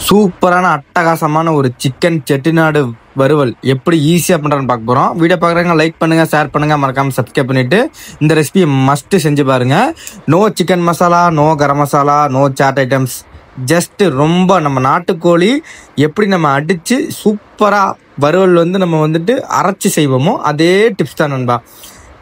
சூப்பரான அட்டகாசமான ஒரு சிக்கன் செட்டிநாடு வறுவல் எப்படி ஈஸியாக பண்ணுறேன்னு பார்க்க போகிறோம். வீடியோ பார்க்குறவங்க லைக் பண்ணுங்கள், ஷேர் பண்ணுங்கள், மறக்காமல் சப்ஸ்கிரைப் பண்ணிவிட்டு இந்த ரெசிபியை மஸ்ட்டு செஞ்சு பாருங்கள். No chicken masala, no garam masala, no chaat items, just ரொம்ப நம்ம நாட்டுக்கோழி எப்படி நம்ம அடித்து சூப்பராக வறுவல் நம்ம அரைச்சி செய்வோமோ அதே டிப்ஸ் தான் நண்பா.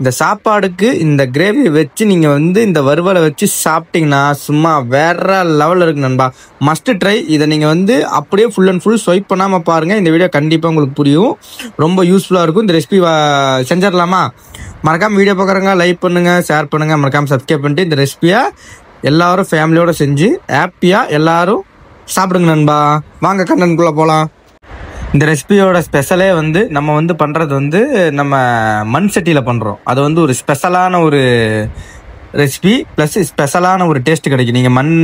இந்த சாப்பாடுக்கு இந்த கிரேவியை வச்சு நீங்கள் இந்த வறுவலை வச்சு சாப்பிட்டீங்கன்னா சும்மா வேற லெவலில் இருக்கு நண்பா. Must try. இதை நீங்கள் அப்படியே ஃபுல் அண்ட் ஃபுல் ஸ்வைப் பண்ணாமல் பாருங்கள். இந்த வீடியோ கண்டிப்பாக உங்களுக்கு புரியும், ரொம்ப யூஸ்ஃபுல்லாக இருக்கும். இந்த ரெசிபி செஞ்சிடலாமா? மறக்காமல் வீடியோ பார்க்குறவங்க லைக் பண்ணுங்கள், ஷேர் பண்ணுங்கள், மறக்காமல் சப்ஸ்கிரைப் பண்ணிட்டு இந்த ரெசிபியை எல்லாரும் ஃபேமிலியோடு செஞ்சு ஹாப்பியாக எல்லாரும் சாப்பிடுங்க நண்பா. வாங்க கண்டென்ட்குள்ளே போகலாம். இந்த ரெசிபியோட ஸ்பெஷலே நம்ம பண்ணுறது நம்ம மண் சட்டியில் பண்ணுறோம். அது ஒரு ஸ்பெஷலான ஒரு ரெசிபி ப்ளஸ் ஸ்பெஷலான ஒரு டேஸ்ட் கிடைக்கும். நீங்கள் மண்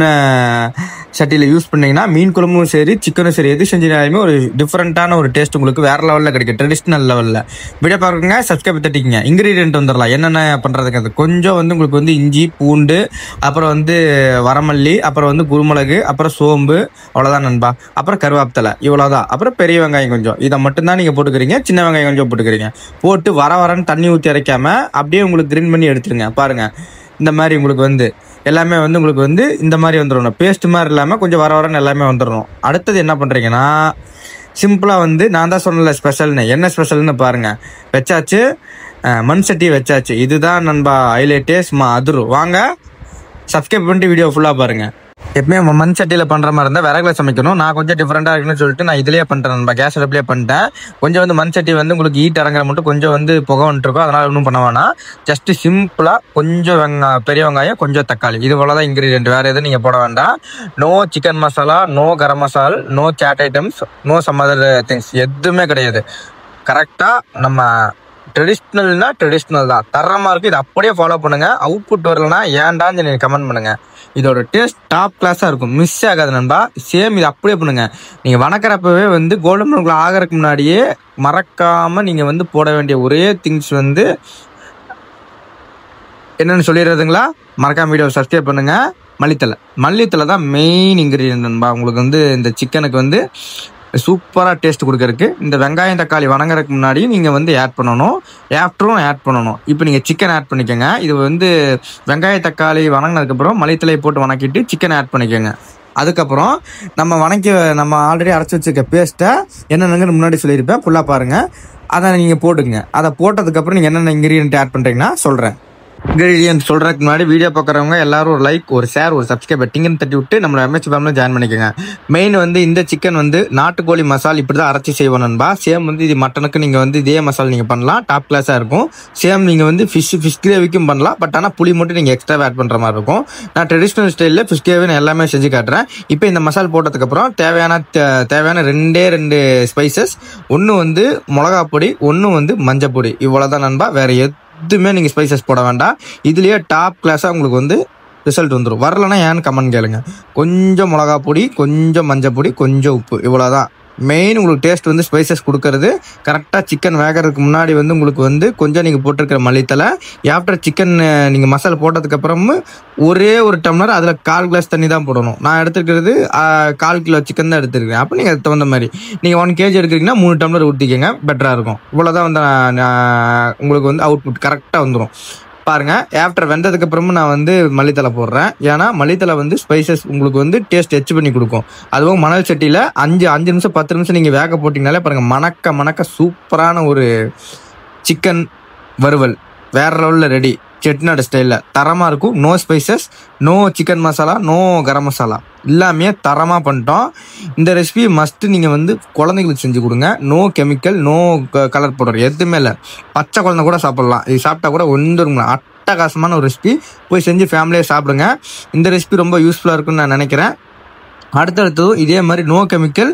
சட்டியில் யூஸ் பண்ணிங்கன்னா மீன் குழம்பும் சரி சிக்கனும் சரி எது செஞ்சினாலுமே ஒரு டிஃப்ரெண்ட்டான ஒரு டேஸ்ட் உங்களுக்கு வேறு லெவலில் கிடைக்கும், ட்ரெடிஷ்னல் லெவலில். வீடியோ பார்க்குறங்க சப்ஸ்கிரைப் தட்டிக்கிங்க. இன்க்ரீடியன்ட் வந்துடலாம் என்னென்ன பண்ணுறதுக்கு. அது கொஞ்சம் உங்களுக்கு இஞ்சி, பூண்டு, அப்புறம் வரமல்லி, அப்புறம் குருமிளகு, அப்புறம் சோம்பு, அவ்வளோதான் நண்பா. அப்புறம் கருவேப்பிலை, இவ்வளோதான். அப்புறம் பெரிய வெங்காயம் கொஞ்சம், இதை மட்டும்தான் நீங்கள் போட்டுக்கிறீங்க. சின்ன வெங்காயம் கொஞ்சம் போட்டுக்கிறீங்க. போட்டு வரன்னு தண்ணி ஊற்றி அரைக்காமல் அப்படியே உங்களுக்கு கிரைண்ட் பண்ணி எடுத்துருங்க. பாருங்கள், இந்த மாதிரி உங்களுக்கு எல்லாமே உங்களுக்கு இந்த மாதிரி வந்துடணும். பேஸ்ட் மாதிரி இல்லாமல் கொஞ்சம் வரன்னு எல்லாமே வந்துடணும். அடுத்தது என்ன பண்ணுறீங்கன்னா, சிம்பிளாக நான் தான் சொன்னல ஸ்பெஷல்னு. என்ன ஸ்பெஷல்னு பாருங்கள். வச்சாச்சு, மண் சட்டி வச்சாச்சு. இதுதான் நண்பா ஹைலைட்டே, சும்மா அதிரும். வாங்க சப்ஸ்கிரைப் பண்ணிட்டு வீடியோ ஃபுல்லாக பாருங்கள். எப்பவுமே மண் சட்டியில் பண்ணுற மாதிரி இருந்தால் விறகுல சமைக்கணும். நான் கொஞ்சம் டிஃப்ரெண்ட்டாக இருக்குன்னு சொல்லிட்டு நான் இதிலேயே பண்ணுறேன் நண்பா. கேஸ் அடுப்புலேயே பண்ணிட்டேன். கொஞ்சம் மண் சட்டி உங்களுக்கு ஹீட் இறங்குற மட்டும் கொஞ்சம் புகை வந்துட்டுருக்கும். அதனால் ஒன்றும் பண்ண வேணாம். ஜஸ்ட்டு சிம்பிளாக கொஞ்சம் பெரிய வெங்காயம், கொஞ்சம் தக்காளி, இது போல தான் இன்க்ரீடியன்ட். வேறு எதுவும் நீங்கள் போட வேண்டாம். No chicken masala, no garam masala, no chaat items, no some other things, எதுவுமே கிடையாது. கரெக்டாக நம்ம ட்ரெடிஷ்னல்னா ட்ரெடிஷ்னல் தான், தரமாக இருக்குது. இது அப்படியே ஃபாலோ பண்ணுங்கள். அவுட்புட் வரலன்னா ஏன்டான்னு நீங்கள் கமெண்ட் பண்ணுங்கள். இதோட டேஸ்ட் டாப் கிளாஸாக இருக்கும், மிஸ் ஆகாது நண்பா. சேம் இது அப்படியே பண்ணுங்கள். நீங்கள் வணக்கிறப்பவே கோல்டன் ப்ரௌன் ஆகிறதுக்கு முன்னாடியே மறக்காமல் நீங்கள் போட வேண்டிய ஒரே திங்ஸ் என்னென்னு சொல்லிடுறதுங்களா? மறக்காமல் வீடியோ சப்ஸ்கிரைப் பண்ணுங்கள். மல்லித்தலை தான் மெயின் இன்க்ரீடியன்ட் நண்பா. உங்களுக்கு இந்த சிக்கனுக்கு சூப்பராக டேஸ்ட் கொடுக்கறதுக்கு. இந்த வெங்காயம் தக்காளி வணங்குறதுக்கு முன்னாடி நீங்கள் ஆட் பண்ணணும், ஆஃப்டரும் ஆட் பண்ணணும். இப்போ நீங்கள் சிக்கன் ஆட் பண்ணிக்கோங்க. இது வெங்காய தக்காளி வணங்கினதுக்கப்புறம் மல்லித்தலை போட்டு வணக்கிட்டு சிக்கன் ஆட் பண்ணிக்கோங்க. அதுக்கப்புறம் நம்ம ஆல்ரெடி அரைச்சி வச்சுருக்க பேஸ்ட்டை என்னென்னங்கன்னு முன்னாடி சொல்லியிருப்பேன், ஃபுல்லாக பாருங்கள். அதை நீங்கள் போட்டுங்க. அதை போட்டதுக்கப்புறம் நீங்கள் என்னென்ன இன்க்ரீடியன்ட் ஆட் பண்ணுறீங்கன்னா சொல்கிறேன். இன்க்ரீடியன்ட் சொல்கிறதுக்கு முன்னாடி வீடியோ பார்க்குறவங்க எல்லாரும் ஒரு லைக், ஒரு ஷேர், ஒரு சப்ஸ்கிரைப் டிங்கன்னு தட்டி விட்டு நம்மளோட எம்எச் ஃபேமிலியில் ஜாயின் பண்ணிக்கோங்க. மெயின் இந்த சிக்கன் நாட்டுக்கோழி மசால் இப்படி தான் அரைச்சி செய்வோம் நண்பா. சேம் இது மட்டனுக்கு நீங்கள் இதே மசாலா நீங்கள் பண்ணலாம், டாப் கிளாஸாக இருக்கும். சேம் நீங்கள் ஃபிஷ் கிரேவிக்கும் பண்ணலாம். பட் ஆனால் புளி மட்டும் நீங்கள் எக்ஸ்ட்ரா ஆட் பண்ணுற மாதிரி இருக்கும். நான் ட்ரெடிஷ்னல் ஸ்டைலில் ஃபிஷ் கிரேவி நான் எல்லாமே செஞ்சு காட்டுறேன். இப்போ இந்த மசால் போட்டதுக்கப்புறம் தேவையான ரெண்டு ஸ்பைசஸ். ஒன்று மிளகா பொடி, ஒன்று மஞ்சள் பொடி, இவ்வளோதான் நண்பா. வேறு எதுவுமே நீங்கள் ஸ்பைசஸ் போட வேண்டாம். இதுலேயே டாப் கிளாஸாக உங்களுக்கு ரிசல்ட் வந்துடும். வரலன்னா ஏன்னு கமெண்ட் கேளுங்க. கொஞ்சம் மிளகா பொடி, கொஞ்சம் மஞ்சள் பொடி, கொஞ்சம் உப்பு, இவ்வளோதான் மெயின். உங்களுக்கு டேஸ்ட் ஸ்பைசஸ் கொடுக்கறது. கரெக்டாக சிக்கன் வேகிறதுக்கு முன்னாடி உங்களுக்கு கொஞ்சம் நீங்கள் போட்டிருக்கிற மல்லித்தலை. ஆஃப்டர் சிக்கன் நீங்கள் மசாலா போட்டதுக்கப்புறமும் ஒரே ஒரு டம்ளர் அதில் 1/4 கிளாஸ் தண்ணி தான் போடணும். நான் எடுத்துருக்கிறது 1/4 கிலோ சிக்கன் தான் எடுத்துருக்கேன். அப்போ நீங்கள் அதுக்கு தகுந்த மாதிரி நீங்கள் 1 kg எடுக்கிறீங்கன்னா 3 டம்ளர் ஊற்றிக்கங்க, பெட்டராக இருக்கும். இவ்வளோதான் உங்களுக்கு அவுட்புட் கரெக்டாக வந்துடும். பாருங்கள், ஆஃப்டர் வெந்ததுக்கப்புறமும் நான் மல்லித்தலை போடுறேன். ஏன்னா மல்லித்தலை ஸ்பைசஸ் உங்களுக்கு டேஸ்ட் எச் பண்ணி கொடுக்கும். அதுவும் மணல் சட்டியில் 5 நிமிஷம் 10 நிமிஷம் நீங்கள் வேக போட்டிங்கனாலே பாருங்கள், மணக்க சூப்பரான ஒரு சிக்கன் வறுவல் வேற லெவலில் ரெடி. செட்டிநாடு ஸ்டைலில் தரமாக இருக்கும். No spices, no chicken masala, no garam masala, எல்லாமே தரமாக பண்ணிட்டோம். இந்த ரெசிபி மஸ்ட்டு நீங்கள் குழந்தைங்களுக்கு செஞ்சு கொடுங்க. No chemical, no colour powder, எதுவுமே இல்லை. பச்சை குழந்தை கூட சாப்பிட்லாம். இது சாப்பிட்டா கூட ஒன்றும் அட்டகாசமான ஒரு ரெசிபி. போய் செஞ்சு ஃபேமிலியாக சாப்பிடுங்க. இந்த ரெசிபி ரொம்ப யூஸ்ஃபுல்லாக இருக்குன்னு நான் நினைக்கிறேன். அடுத்தடுத்து இதே மாதிரி no chemical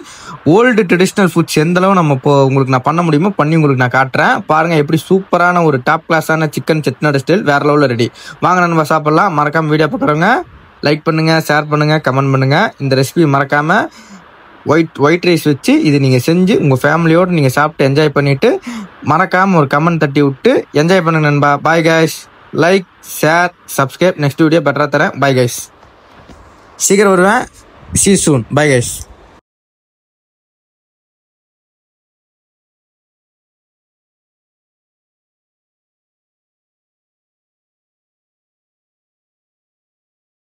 old traditional foods எந்தளவு நம்ம இப்போ உங்களுக்கு நான் பண்ண முடியுமோ பண்ணி உங்களுக்கு நான் காட்டுறேன். பாருங்கள் எப்படி சூப்பரான ஒரு டாப் கிளாஸான சிக்கன் செட்டிநாடு ஸ்டைல் வேறு லெவலில் ரெடி. வாங்க நம்ம சாப்பிட்லாம். மறக்காமல் வீடியோ பார்க்குறவங்க லைக் பண்ணுங்கள், ஷேர் பண்ணுங்கள், கமெண்ட் பண்ணுங்கள். இந்த ரெசிபி மறக்காமல் ஒயிட் ரைஸ் வச்சு இது நீங்கள் செஞ்சு உங்கள் ஃபேமிலியோடு நீங்கள் சாப்பிட்டு என்ஜாய் பண்ணிவிட்டு மறக்காமல் ஒரு கமெண்ட் தட்டி விட்டு என்ஜாய் பண்ணுங்க நண்பா. Bye guys. Like, share, subscribe. Next video பெட்டராக தரேன். Bye guys. சீக்கிரம் வருவேன். See you soon. Bye guys.